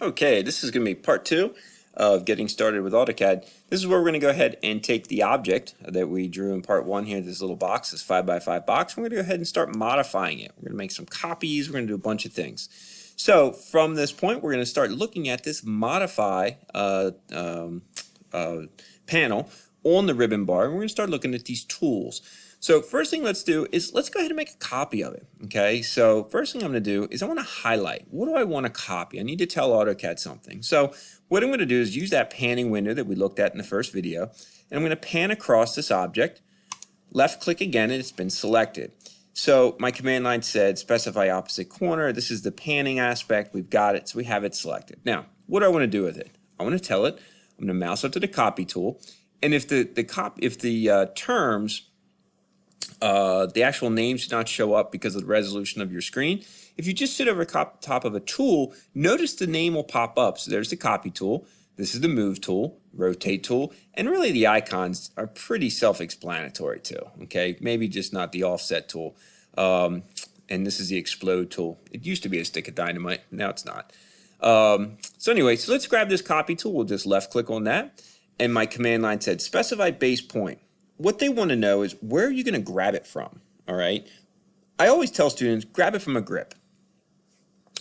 Okay, this is going to be part two of getting started with AutoCAD. This is where we're going to go ahead and take the object that we drew in part one here, this little box, this 5x5 box. We're going to go ahead and start modifying it. We're going to make some copies. We're going to do a bunch of things. So from this point, we're going to start looking at this modify panel on the ribbon bar. And we're going to start looking at these tools. So first thing let's do is let's go ahead and make a copy of it. Okay, so first thing I'm going to do is I want to highlight. What do I want to copy? I need to tell AutoCAD something. So what I'm going to do is use that panning window that we looked at in the first video, and I'm going to pan across this object, left click again, and it's been selected. So my command line said specify opposite corner. This is the panning aspect. We've got it, so we have it selected. Now, what do I want to do with it? I want to tell it, I'm going to mouse up to the copy tool, and if the terms, the actual names should not show up because of the resolution of your screen. If you just sit over top of a tool, notice the name will pop up. So there's the copy tool, this is the move tool, rotate tool, and really the icons are pretty self-explanatory too. Okay, maybe just not the offset tool. And this is the explode tool. It used to be a stick of dynamite, now it's not. So anyway, so let's grab this copy tool. We'll just left click on that. And my command line said specify base point. What they want to know is where are you going to grab it from, all right? I always tell students, grab it from a grip,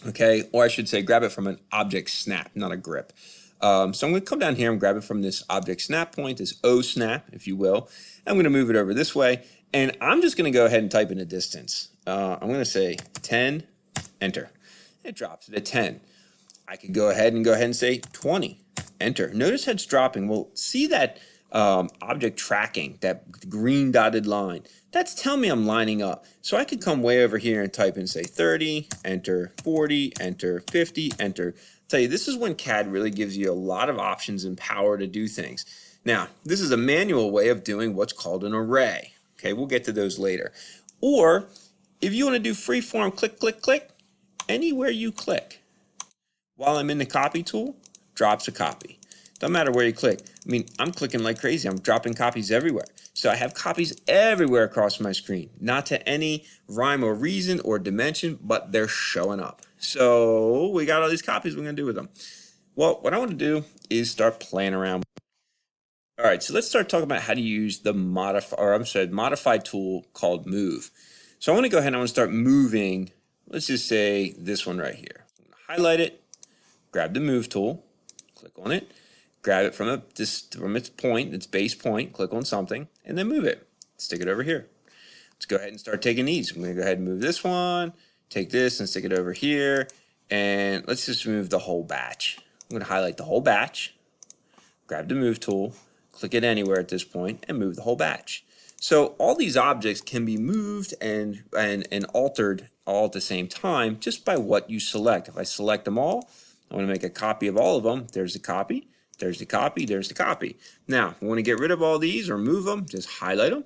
okay? Or I should say grab it from an object snap, not a grip. So I'm going to come down here and grab it from this object snap point, this O snap, if you will. I'm going to move it over this way, and I'm just going to go ahead and type in a distance. I'm going to say 10, enter. It drops it at 10. I could go ahead and say 20, enter. Notice how it's dropping. Well, see that object tracking, that green dotted line, that's telling me I'm lining up. So I could come way over here and type in, say, 30, enter, 40, enter, 50, enter. Tell you, this is when CAD really gives you a lot of options and power to do things. Now, this is a manual way of doing what's called an array. Okay, we'll get to those later. Or if you want to do freeform, click, click, click, anywhere you click. While I'm in the copy tool, drops a copy. Doesn't matter where you click. I mean, I'm clicking like crazy. I'm dropping copies everywhere. So I have copies everywhere across my screen. Not to any rhyme or reason or dimension, but they're showing up. So we got all these copies. What are we going to do with them? Well, what I want to do is start playing around. All right, so let's start talking about how to use the modify tool called move. So I want to go ahead and I want to start moving. Let's just say this one right here. I'm going to highlight it, grab the move tool, click on it. Grab it from its point, its base point, click on something, and then move it. Stick it over here. Let's go ahead and start taking these. I'm going to go ahead and move this one, take this and stick it over here, and let's just move the whole batch. I'm going to highlight the whole batch, grab the move tool, click it anywhere at this point, and move the whole batch. So all these objects can be moved and altered all at the same time just by what you select. If I select them all, I want to make a copy of all of them. There's the copy. There's the copy, there's the copy. Now, if we want to get rid of all these or move them, just highlight them.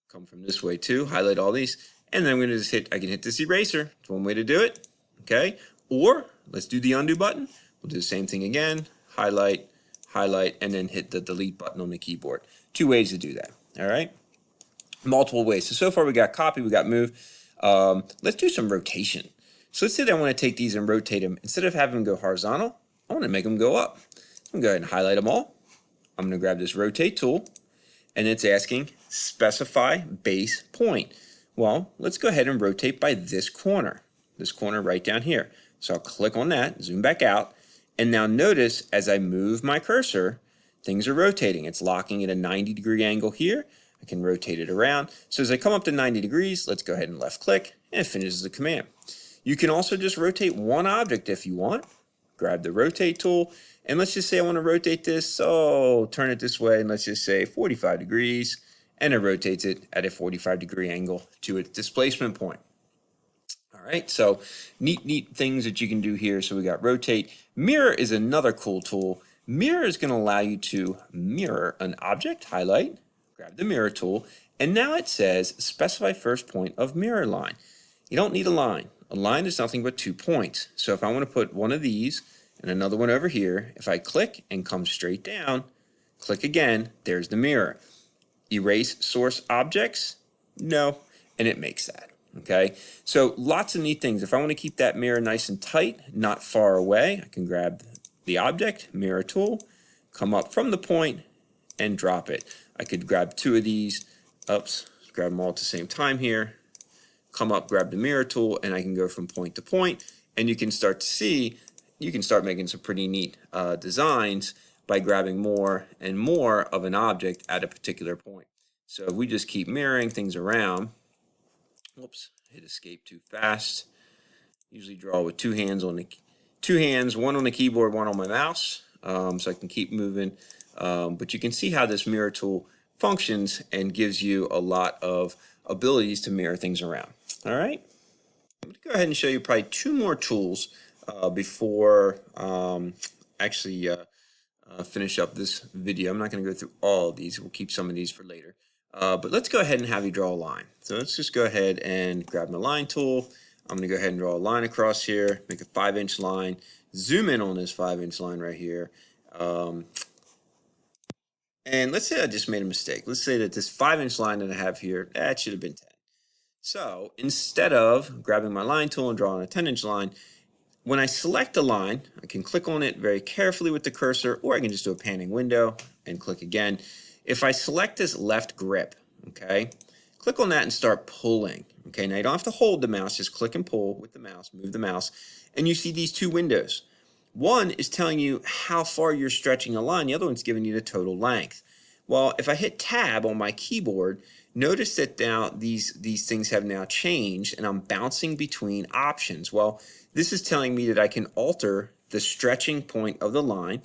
Come from this way too, highlight all these. And then I'm going to just I can hit this eraser. It's one way to do it, okay? Or, let's do the undo button. We'll do the same thing again, highlight, highlight, and then hit the delete button on the keyboard. Two ways to do that, all right? Multiple ways. So far we got copy, we got move. Let's do some rotation. So let's say that I want to take these and rotate them. Instead of having them go horizontal, I want to make them go up. I'm going to go ahead and highlight them all. I'm going to grab this rotate tool, and it's asking specify base point. Well, let's go ahead and rotate by this corner right down here. So I'll click on that, zoom back out, and now notice as I move my cursor, things are rotating. It's locking at a 90-degree angle here. I can rotate it around. So as I come up to 90 degrees, let's go ahead and left click, and it finishes the command. You can also just rotate one object if you want. Grab the rotate tool, and let's just say I want to rotate this, so turn it this way, and let's just say 45 degrees, and it rotates it at a 45-degree angle to its displacement point. All right, so neat things that you can do here. So we got rotate. Mirror is another cool tool. Mirror is going to allow you to mirror an object, highlight, grab the mirror tool, and now it says specify first point of mirror line. You don't need a line. A line is nothing but 2 points. So if I want to put one of these and another one over here, if I click and come straight down, click again, there's the mirror. Erase source objects? No, and it makes that. Okay, so lots of neat things. If I want to keep that mirror nice and tight, not far away, I can grab the object, mirror tool, come up from the point, and drop it. I could grab two of these, grab them all at the same time here, come up, grab the mirror tool, and I can go from point to point, and you can start to see, you can start making some pretty neat designs by grabbing more and more of an object at a particular point. So if we just keep mirroring things around, whoops, hit escape too fast. Usually draw with two hands, one on the keyboard, one on my mouse, so I can keep moving. But you can see how this mirror tool functions and gives you a lot of abilities to mirror things around. All right, I'm going to go ahead and show you probably two more tools before finish up this video. I'm not going to go through all of these. We'll keep some of these for later. But let's go ahead and have you draw a line. So let's just go ahead and grab my line tool. I'm going to go ahead and draw a line across here, make a 5-inch line, zoom in on this 5-inch line right here. And let's say I just made a mistake. Let's say that this 5-inch line that I have here, that should have been 10. So instead of grabbing my line tool and drawing a 10-inch line, when I select a line, I can click on it very carefully with the cursor, or I can just do a panning window and click again. If I select this left grip, okay, click on that and start pulling. Okay, now you don't have to hold the mouse, just click and pull with the mouse, move the mouse, and you see these two windows. One is telling you how far you're stretching a line, the other one's giving you the total length. Well, if I hit tab on my keyboard, notice that now these things have now changed and I'm bouncing between options. Well, this is telling me that I can alter the stretching point of the line.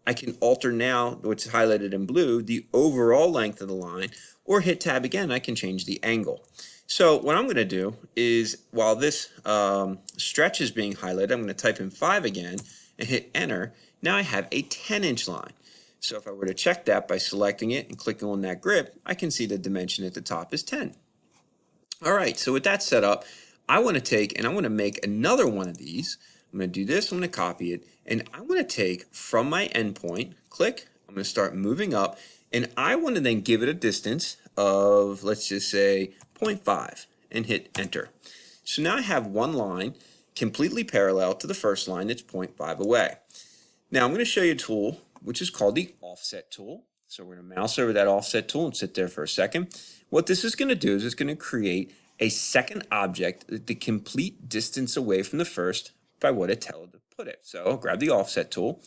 I can alter now, what's highlighted in blue, the overall length of the line, or hit tab again, I can change the angle. So what I'm going to do is, while this stretch is being highlighted, I'm going to type in 5 again and hit enter. Now I have a 10-inch line. So if I were to check that by selecting it and clicking on that grip, I can see the dimension at the top is 10. All right, so with that set up, I want to take and I want to make another one of these. I'm going to do this, I'm going to copy it, and I want to take from my endpoint, click, I'm going to start moving up, and I want to then give it a distance of, let's just say, 0.5, and hit enter. So now I have one line completely parallel to the first line that's 0.5 away. Now I'm going to show you a tool which is called the offset tool. So we're going to mouse over that offset tool and sit there for a second. What this is going to do is it's going to create a second object the complete distance away from the first by what it tells it to put it. So I'll grab the offset tool.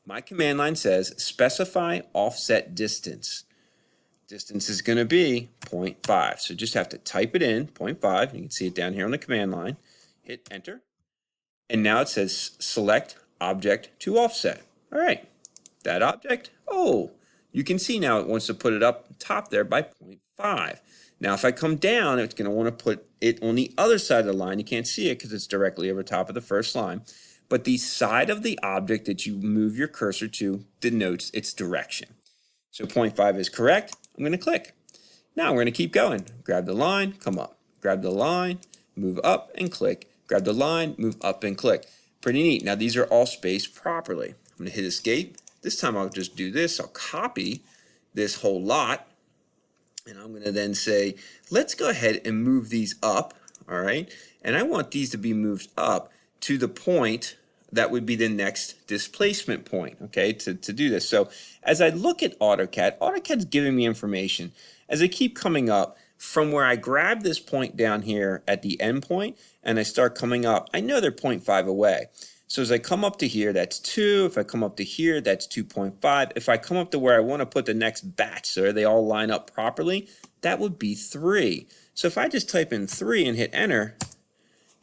My command line says specify offset distance. Distance is going to be 0.5. So just have to type it in, 0.5. You can see it down here on the command line. Hit enter. And now it says select object to offset. All right. That object, oh, you can see now it wants to put it up top there by 0.5. Now if I come down, it's going to want to put it on the other side of the line. You can't see it because it's directly over top of the first line. But the side of the object that you move your cursor to denotes its direction. So 0.5 is correct. I'm going to click. Now we're going to keep going. Grab the line, come up. Grab the line, move up and click. Grab the line, move up and click. Pretty neat. Now these are all spaced properly. I'm going to hit escape. This time I'll just do this. I'll copy this whole lot. And I'm going to then say, let's go ahead and move these up. All right. And I want these to be moved up to the point that would be the next displacement point, okay, to do this. So as I look at AutoCAD, AutoCAD's giving me information. As I keep coming up, from where I grab this point down here at the end point and I start coming up, I know they're 0.5 away. So as I come up to here, that's 2. If I come up to here, that's 2.5. If I come up to where I want to put the next batch so they all line up properly, that would be 3. So if I just type in 3 and hit enter,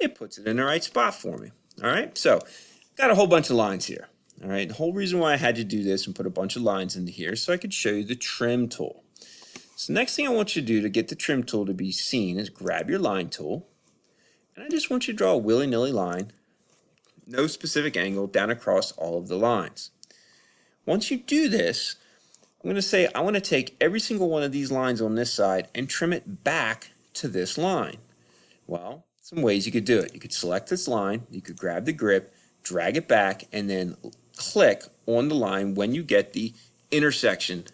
it puts it in the right spot for me. All right, so got a whole bunch of lines here. All right, the whole reason why I had to do this and put a bunch of lines into here so I could show you the trim tool. So next thing I want you to do to get the trim tool to be seen is grab your line tool, and I just want you to draw a willy-nilly line, no specific angle, down across all of the lines. Once you do this, I'm going to say I want to take every single one of these lines on this side and trim it back to this line. Well, some ways you could do it. You could select this line, you could grab the grip, drag it back, and then click on the line when you get the intersection,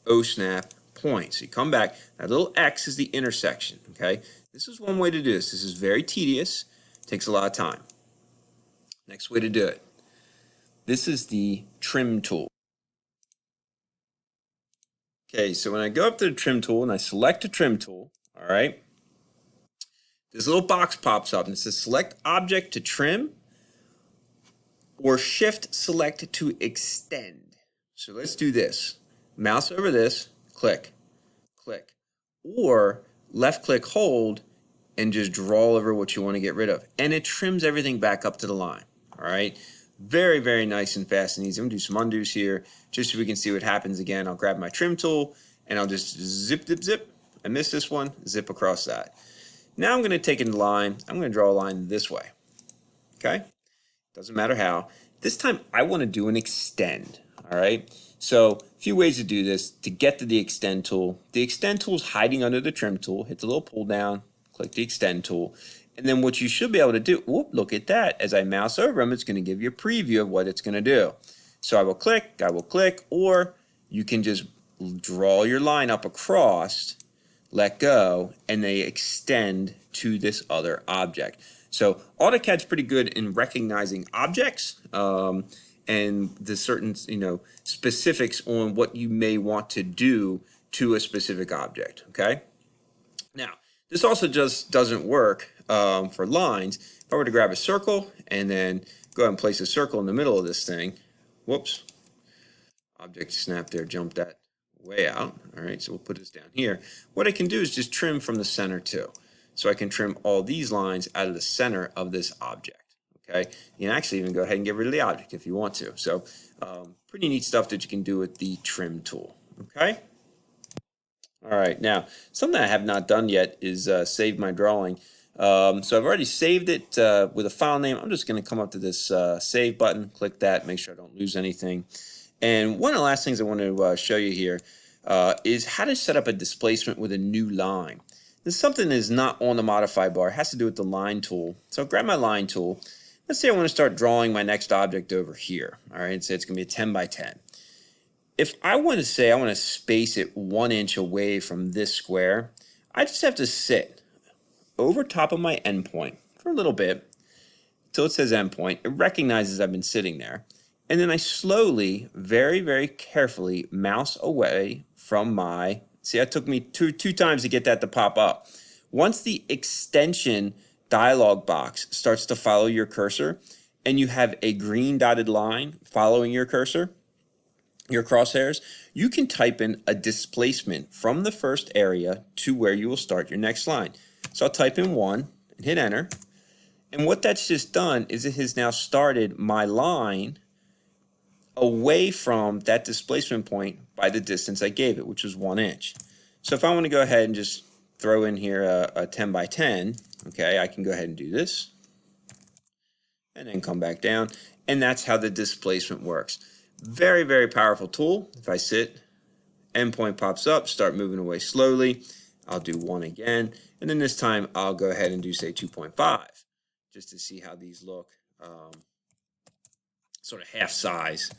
oh snap, point. So you come back, that little X is the intersection, okay? This is one way to do this. This is very tedious, takes a lot of time. Next way to do it. This is the trim tool. Okay, so when I go up to the trim tool and I select the trim tool, all right, this little box pops up and it says select object to trim or shift select to extend. So let's do this. Mouse over this, click, click, or left click hold and just draw over what you want to get rid of. And it trims everything back up to the line. All right. Very, very nice and fast and easy. I'm going to do some undos here just so we can see what happens again. I'll grab my trim tool and I'll just zip, zip, zip. I missed this one, zip across that. Now I'm going to take a line. I'm going to draw a line this way. Okay. Doesn't matter how. This time I want to do an extend. All right. So a few ways to do this. To get to the extend tool, the extend tool is hiding under the trim tool. Hit the little pull down, click the extend tool. And then what you should be able to do, whoop, look at that. As I mouse over them, it's going to give you a preview of what it's going to do. So I will click, or you can just draw your line up across, let go, and they extend to this other object. So AutoCAD's pretty good in recognizing objects and the certain specifics on what you may want to do to a specific object. Okay. Now this also just doesn't work for lines. If I were to grab a circle and then go ahead and place a circle in the middle of this thing, whoops, object snap there, jumped that way out. All right, so we'll put this down here. What I can do is just trim from the center too. So I can trim all these lines out of the center of this object. Okay, you can actually even go ahead and get rid of the object if you want to. So pretty neat stuff that you can do with the trim tool. Okay. All right, now something I have not done yet is save my drawing. So I've already saved it with a file name. I'm just going to come up to this save button, click that, make sure I don't lose anything. And one of the last things I want to show you here is how to set up a displacement with a new line. This is something that is not on the modify bar. It has to do with the line tool. So I'll grab my line tool. Let's say I want to start drawing my next object over here. All right, so it's going to be a 10 by 10. If I want to say I want to space it 1 inch away from this square, I just have to sit over top of my endpoint for a little bit until it says endpoint. It recognizes I've been sitting there. And then I slowly, very, very carefully mouse away from my, see, it took me two times to get that to pop up. Once the extension dialog box starts to follow your cursor and you have a green dotted line following your cursor, your crosshairs, you can type in a displacement from the first area to where you will start your next line. So I'll type in 1 and hit enter. And what that's just done is it has now started my line away from that displacement point by the distance I gave it, which was 1 inch. So if I want to go ahead and just throw in here a 10 by 10, okay, I can go ahead and do this and then come back down. And that's how the displacement works. Very, very powerful tool. If I sit, endpoint pops up, start moving away slowly. I'll do 1 again. And then this time I'll go ahead and do, say, 2.5 just to see how these look. Sort of half size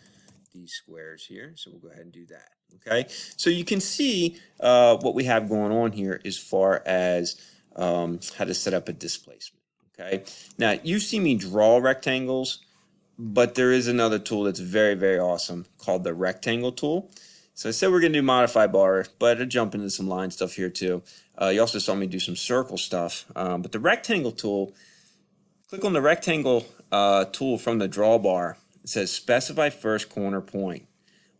these squares here. So we'll go ahead and do that. Okay. So you can see what we have going on here as far as how to set up a displacement. Okay. Now you see me draw rectangles, but there is another tool that's very, very awesome called the rectangle tool. So I said we're going to do modify bar, but I'll jump into some line stuff here too. You also saw me do some circle stuff, but the rectangle tool, click on the rectangle tool from the draw bar. It says specify first corner point.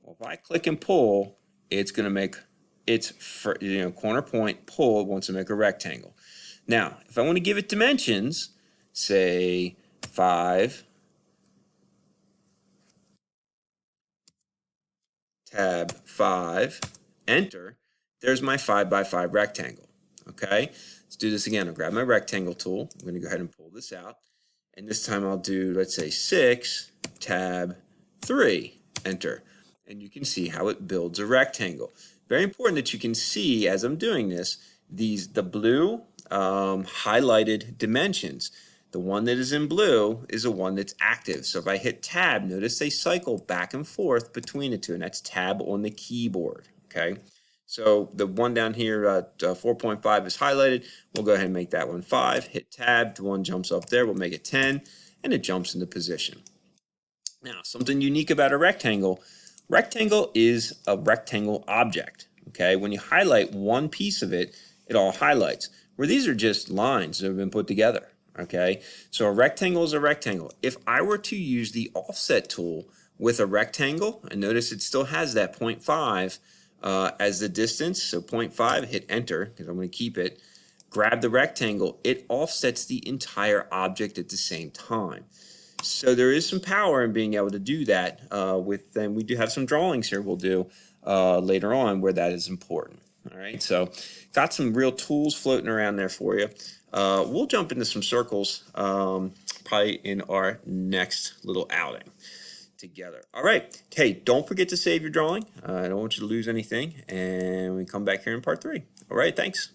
Well, if I click and pull, it's going to make its corner point pull. It wants to make a rectangle. Now, if I want to give it dimensions, say 5, tab 5, enter. There's my 5 by 5 rectangle. Okay, let's do this again. I'll grab my rectangle tool. I'm going to go ahead and pull this out. And this time I'll do, let's say 6, tab 3, enter. And you can see how it builds a rectangle. Very important that you can see as I'm doing this, the blue highlighted dimensions. The one that is in blue is the one that's active. So if I hit tab, notice they cycle back and forth between the two, and that's tab on the keyboard. Okay. So the one down here, 4.5 is highlighted. We'll go ahead and make that one 5. Hit tab, the one jumps up there, we'll make it 10, and it jumps into position. Now, something unique about a rectangle. Rectangle is a rectangle object. Okay, when you highlight one piece of it, it all highlights. Where these are just lines that have been put together. Okay, so a rectangle is a rectangle. If I were to use the offset tool with a rectangle, and notice it still has that 0.5 as the distance, so 0.5, hit enter because I'm going to keep it. Grab the rectangle, it offsets the entire object at the same time. So there is some power in being able to do that and we do have some drawings here we'll do later on where that is important. All right, so got some real tools floating around there for you. We'll jump into some circles probably in our next little outing together. All right, hey, don't forget to save your drawing. I don't want you to lose anything, and we come back here in part 3. All right, thanks.